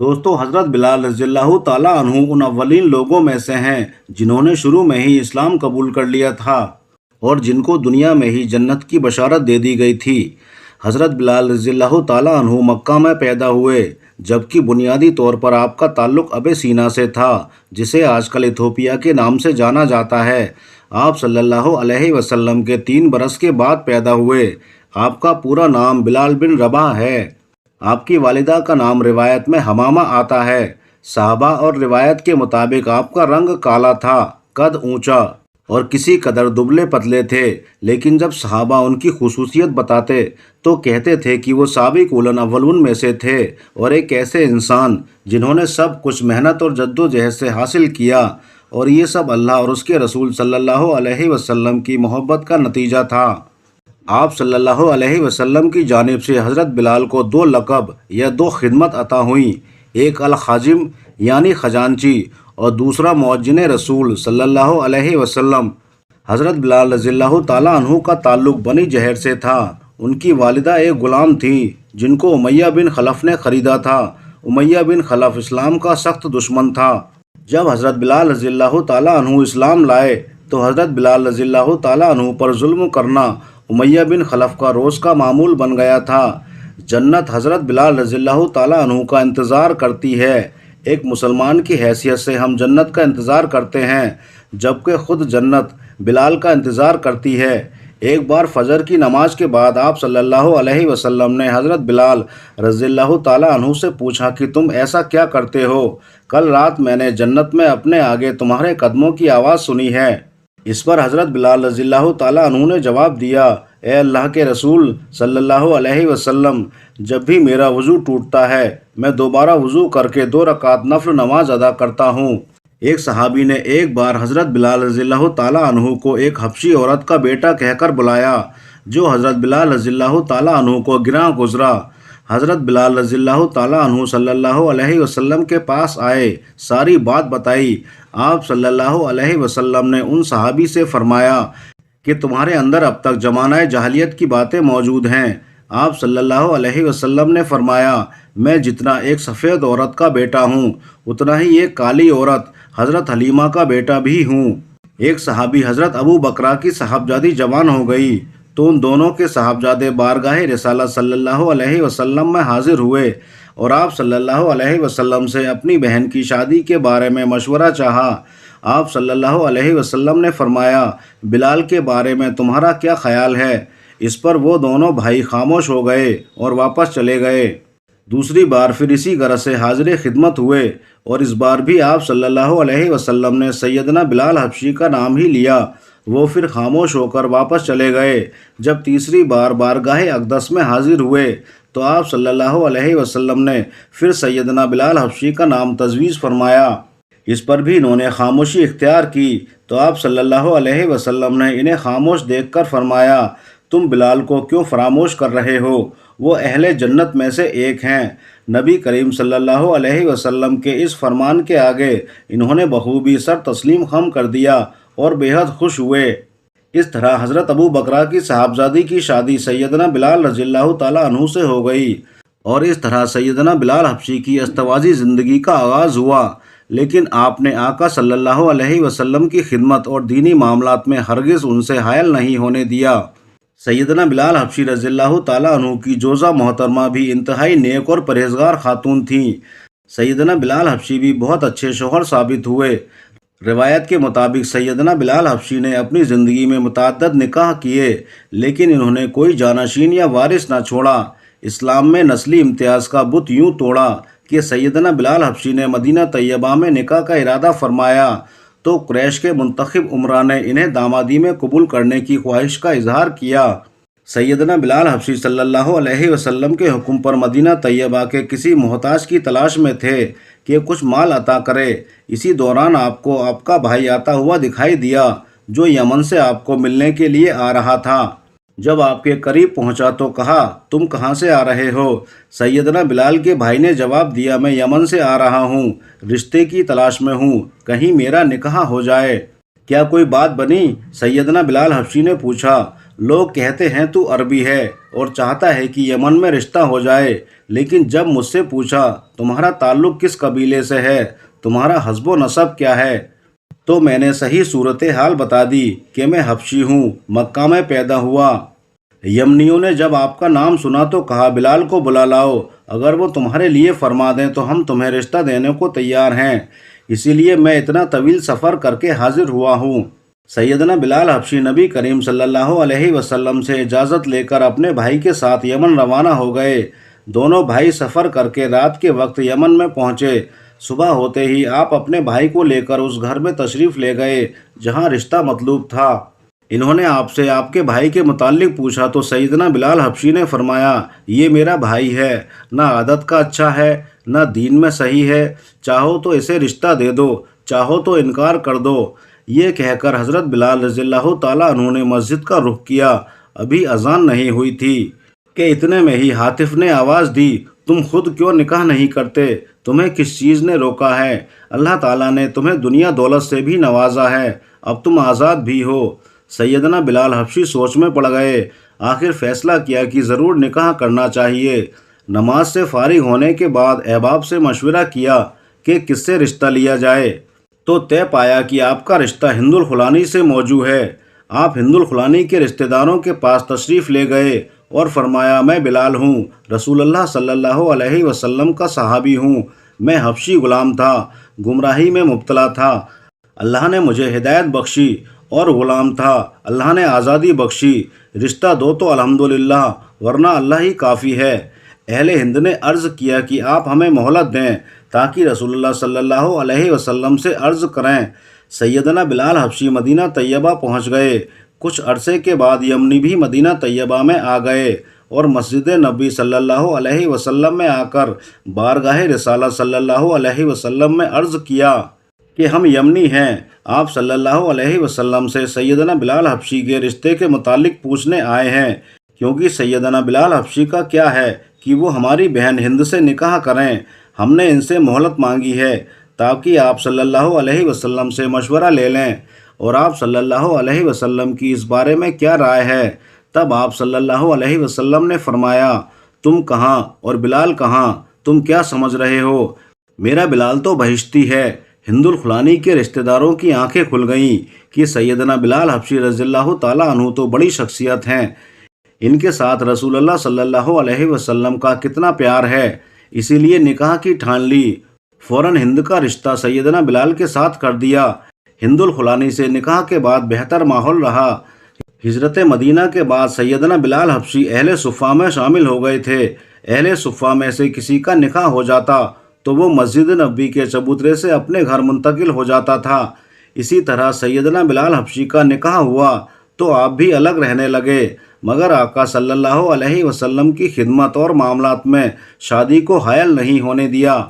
دوستو حضرت بلال رضی اللہ تعالیٰ عنہ ان اولین لوگوں میں سے ہیں جنہوں نے شروع میں ہی اسلام قبول کر لیا تھا اور جن کو دنیا میں ہی جنت کی بشارت دے دی گئی تھی۔ حضرت بلال رضی اللہ تعالیٰ عنہ مکہ میں پیدا ہوئے، جبکہ بنیادی طور پر آپ کا تعلق ابے سینا سے تھا، جسے آج کل ایتھوپیا کے نام سے جانا جاتا ہے۔ آپ صلی اللہ علیہ وسلم کے 3 برس کے بعد پیدا ہوئے۔ آپ کا پورا نام بلال بن رباح ہے۔ آپ کی والدہ کا نام روایت میں حمامہ آتا ہے۔ صحابہ اور روایت کے مطابق آپ کا رنگ کالا تھا، قد اونچا اور کسی قدر دبلے پتلے تھے، لیکن جب صحابہ ان کی خصوصیت بتاتے تو کہتے تھے کہ وہ سابقون اولون میں سے تھے اور ایک ایسے انسان جنہوں نے سب کچھ محنت اور جد و جہد سے حاصل کیا، اور یہ سب اللہ اور اس کے رسول صلی اللہ علیہ وسلم کی محبت کا نتیجہ تھا۔ آپ صلی اللہ علیہ وسلم کی جانب سے حضرت بلال کو 2 لقب یا 2 خدمت عطا ہوئیں، ایک الخازم یعنی خزانچی اور دوسرا مؤذن رسول صلی اللہ علیہ وسلم۔ حضرت بلال رضی اللہ تعالیٰ عنہ کا تعلق بنی جہر سے تھا۔ ان کی والدہ ایک غلام تھیں جن کو امیہ بن خلف نے خریدا تھا۔ امیہ بن خلف اسلام کا سخت دشمن تھا۔ جب حضرت بلال رضی اللہ تعالیٰ عنہ اسلام لائے تو حضرت بلال رضی اللہ تعالیٰ عنہ پر ظلم کرنا امیہ بن خلف کا روز کا معمول بن گیا تھا۔ جنت حضرت بلال رضی اللہ تعالیٰ عنہ کا انتظار کرتی ہے۔ ایک مسلمان کی حیثیت سے ہم جنت کا انتظار کرتے ہیں، جبکہ خود جنت بلال کا انتظار کرتی ہے۔ ایک بار فجر کی نماز کے بعد آپ صلی اللہ علیہ وسلم نے حضرت بلال رضی اللہ تعالیٰ عنہ سے پوچھا کہ تم ایسا کیا کرتے ہو؟ کل رات میں نے جنت میں اپنے آگے تمہارے قدموں کی آواز سنی ہے۔ اس پر حضرت بلال رضی اللہ تعالیٰ عنہ نے جواب دیا، اے اللہ کے رسول صلی اللہ علیہ وسلم، جب بھی میرا وضو ٹوٹتا ہے میں دوبارہ وضو کر کے 2 رکعت نفل نماز ادا کرتا ہوں۔ ایک صحابی نے ایک بار حضرت بلال رضی اللہ تعالیٰ عنہ کو ایک حبشی عورت کا بیٹا کہہ کر بلایا، جو حضرت بلال رضی اللہ تعالیٰ عنہ کو گراں گزرا۔ حضرت بلال رضی اللہ تعالیٰ عنہ صلی اللہ علیہ وسلم کے پاس آئے، ساری بات بتائی۔ آپ صلی اللہ علیہ وسلم نے ان صحابی سے فرمایا کہ تمہارے اندر اب تک زمانہ جاہلیت کی باتیں موجود ہیں۔ آپ صلی اللہ علیہ وسلم نے فرمایا، میں جتنا ایک سفید عورت کا بیٹا ہوں اتنا ہی ایک کالی عورت حضرت حلیمہ کا بیٹا بھی ہوں۔ ایک صحابی حضرت ابو بکرہ کی صاحبزادی جوان ہو گئی تو ان دونوں کے صاحبزادے بارگاہ رسالت صلی اللہ علیہ وسلم میں حاضر ہوئے اور آپ صلی اللہ علیہ وسلم سے اپنی بہن کی شادی کے بارے میں مشورہ چاہا۔ آپ صلی اللہ علیہ وسلم نے فرمایا، بلال کے بارے میں تمہارا کیا خیال ہے؟ اس پر وہ دونوں بھائی خاموش ہو گئے اور واپس چلے گئے۔ دوسری بار پھر اسی غرض سے حاضر خدمت ہوئے اور اس بار بھی آپ صلی اللہ علیہ وسلم نے سیدنا بلال حبشی کا نام ہی لیا۔ وہ پھر خاموش ہو کر واپس چلے گئے۔ جب تیسری بار بارگاہ اقدس میں حاضر ہوئے تو آپ صلی اللہ علیہ وسلم نے پھر سیدنا بلال حبشی کا نام تجویز فرمایا۔ اس پر بھی انہوں نے خاموشی اختیار کی تو آپ صلی اللہ علیہ وسلم نے انہیں خاموش دیکھ کر فرمایا، تم بلال کو کیوں فراموش کر رہے ہو؟ وہ اہل جنت میں سے ایک ہیں۔ نبی کریم صلی اللہ علیہ وسلم کے اس فرمان کے آگے انہوں نے بخوبی سر تسلیم خم کر دیا اور بے حد خوش ہوئے۔ اس طرح حضرت ابو بکرہ کی صاحبزادی کی شادی سیدنا بلال رضی اللہ تعالیٰ عنہ سے ہو گئی اور اس طرح سیدنا بلال حبشی کی استواضی زندگی کا آغاز ہوا۔ لیکن آپ نے آقا صلی اللہ علیہ وسلم کی خدمت اور دینی معاملات میں ہرگز ان سے حائل نہیں ہونے دیا۔ سیدنا بلال حبشی رضی اللہ تعالیٰ عنہ کی جوزہ محترمہ بھی انتہائی نیک اور پرہیزگار خاتون تھیں۔ سیدنا بلال حبشی بھی بہت اچھے شوہر ثابت ہوئے۔ روایت کے مطابق سیدنا بلال حبشی نے اپنی زندگی میں متعدد نکاح کیے، لیکن انہوں نے کوئی جانشین یا وارث نہ چھوڑا۔ اسلام میں نسلی امتیاز کا بت یوں توڑا کہ سیدنا بلال حبشی نے مدینہ طیبہ میں نکاح کا ارادہ فرمایا تو قریش کے منتخب امراء نے انہیں دامادی میں قبول کرنے کی خواہش کا اظہار کیا۔ سیدنا بلال حبشی صلی اللہ علیہ وسلم کے حکم پر مدینہ طیبہ کے کسی محتاج کی تلاش میں تھے کہ کچھ مال عطا کرے۔ اسی دوران آپ کو آپ کا بھائی آتا ہوا دکھائی دیا جو یمن سے آپ کو ملنے کے لیے آ رہا تھا۔ جب آپ کے قریب پہنچا تو کہا، تم کہاں سے آ رہے ہو؟ سیدنا بلال کے بھائی نے جواب دیا، میں یمن سے آ رہا ہوں، رشتے کی تلاش میں ہوں، کہیں میرا نکاح ہو جائے۔ کیا کوئی بات بنی؟ سیدنا بلال حبشی نے پوچھا۔ لوگ کہتے ہیں تو عربی ہے اور چاہتا ہے کہ یمن میں رشتہ ہو جائے، لیکن جب مجھ سے پوچھا تمہارا تعلق کس قبیلے سے ہے، تمہارا حسب و نسب کیا ہے، تو میں نے صحیح صورتحال بتا دی کہ میں حبشی ہوں، مکہ میں پیدا ہوا۔ یمنیوں نے جب آپ کا نام سنا تو کہا بلال کو بلا لاؤ، اگر وہ تمہارے لیے فرما دیں تو ہم تمہیں رشتہ دینے کو تیار ہیں، اسی لیے میں اتنا طویل سفر کر کے حاضر ہوا ہوں۔ سیدنا بلال حبشی نبی کریم صلی اللہ علیہ وسلم سے اجازت لے کر اپنے بھائی کے ساتھ یمن روانہ ہو گئے۔ دونوں بھائی سفر کر کے رات کے وقت یمن میں پہنچے۔ صبح ہوتے ہی آپ اپنے بھائی کو لے کر اس گھر میں تشریف لے گئے جہاں رشتہ مطلوب تھا۔ انہوں نے آپ سے آپ کے بھائی کے متعلق پوچھا تو سیدنا بلال حبشی نے فرمایا، یہ میرا بھائی ہے، نہ عادت کا اچھا ہے نہ دین میں صحیح ہے، چاہو تو اسے رشتہ دے دو، چاہو تو انکار کر دو۔ یہ کہہ کر حضرت بلال رضی اللہ تعالیٰ عنہ نے مسجد کا رخ کیا۔ ابھی اذان نہیں ہوئی تھی کہ اتنے میں ہی ہاتف نے آواز دی، تم خود کیوں نکاح نہیں کرتے؟ تمہیں کس چیز نے روکا ہے؟ اللہ تعالیٰ نے تمہیں دنیا دولت سے بھی نوازا ہے، اب تم آزاد بھی ہو۔ سیدنا بلال حبشی سوچ میں پڑ گئے۔ آخر فیصلہ کیا کہ ضرور نکاح کرنا چاہیے۔ نماز سے فارغ ہونے کے بعد احباب سے مشورہ کیا کہ کس سے رشتہ لیا جائے، تو طے پایا کہ آپ کا رشتہ ہند الخلانی سے موجود ہے۔ آپ ہند الخلانی کے رشتہ داروں کے پاس تشریف لے گئے اور فرمایا، میں بلال ہوں، رسول اللہ صلی اللہ علیہ وسلم کا صحابی ہوں، میں حبشی غلام تھا، گمراہی میں مبتلا تھا، اللہ نے مجھے ہدایت بخشی، اور غلام تھا، اللہ نے آزادی بخشی، رشتہ دو تو الحمدللہ، ورنہ اللہ ہی کافی ہے۔ اہل ہند نے عرض کیا کہ آپ ہمیں مہلت دیں تاکہ رسول اللہ صلی اللہ علیہ وسلم سے عرض کریں۔ سیدنا بلال حبشی مدینہ طیبہ پہنچ گئے۔ کچھ عرصے کے بعد یمنی بھی مدینہ طیبہ میں آ گئے اور مسجد نبی صلی اللہ علیہ وسلم میں آ کر بارگاہ رسالت صلی اللہ علیہ وسلم میں عرض کیا کہ ہم یمنی ہیں، آپ صلی اللہ علیہ وسلم سے سیدنا بلال حبشی کے رشتے کے متعلق پوچھنے آئے ہیں، کیونکہ سیدنا بلال حبشی کا کیا ہے کہ وہ ہماری بہن ہند سے نکاح کریں۔ ہم نے ان سے مہلت مانگی ہے تاکہ آپ صلی اللہ علیہ وسلم سے مشورہ لے لیں، اور آپ صلی اللہ علیہ وسلم کی اس بارے میں کیا رائے ہے۔ تب آپ صلی اللہ علیہ وسلم نے فرمایا، تم کہاں اور بلال کہاں؟ تم کیا سمجھ رہے ہو؟ میرا بلال تو بہشتی ہے۔ ہند الخلانی کے رشتہ داروں کی آنکھیں کھل گئیں کہ سیدنا بلال حبشی رضی اللہ تعالیٰ عنہ تو بڑی شخصیت ہیں، ان کے ساتھ رسول اللہ صلی اللہ علیہ وسلم کا کتنا پیار ہے، اسی لیے نکاح کی ٹھان لی۔ فوراً ہند کا رشتہ سیدنا بلال کے ساتھ کر دیا۔ ہند الخلانی سے نکاح کے بعد بہتر ماحول رہا۔ ہجرت مدینہ کے بعد سیدنا بلال حبشی اہل صفہ میں شامل ہو گئے تھے۔ اہل صفہ میں سے کسی کا نکاح ہو جاتا تو وہ مسجد نبی کے چبوترے سے اپنے گھر منتقل ہو جاتا تھا۔ اسی طرح سیدنا بلال حبشی کا نکاح ہوا تو آپ بھی الگ رہنے لگے، مگر آقا صلی اللہ علیہ وسلم کی خدمت اور معاملات میں شادی کو حائل نہیں ہونے دیا۔